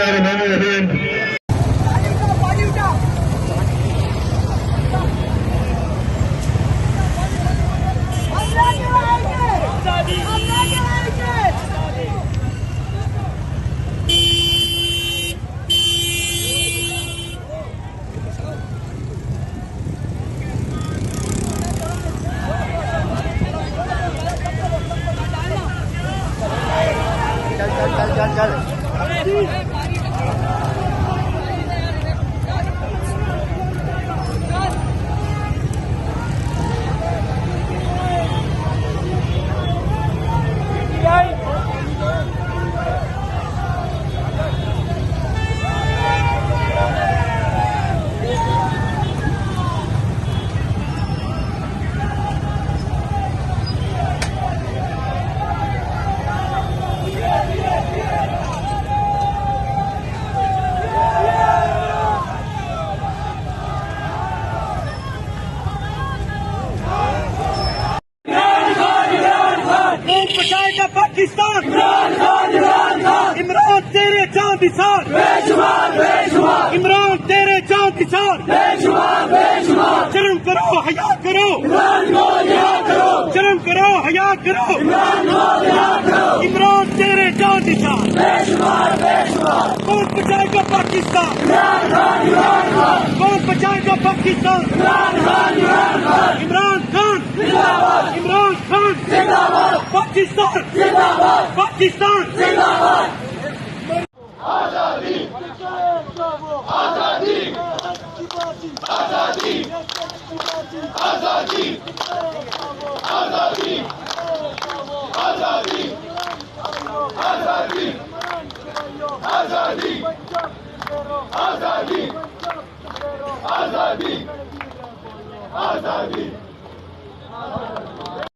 बिस्मिल्लाहिर्रहमानिर्रहीम। चल पाकिस्तान इमरान तेरे चांद दिसार इमरान तेरे चांद दिसार शर्म करो हया करो शर्म करो हया करो इमरान तेरे चांद दिसार कौन बचाएगा पाकिस्तान कौन बचाएगा पाकिस्तान इमरान खान इमरान खान पाकिस्तान पाकिस्तान आजादी आजादी आजादी आजादी आजादी आजादी आजादी आजादी आजादी आजादी आजादी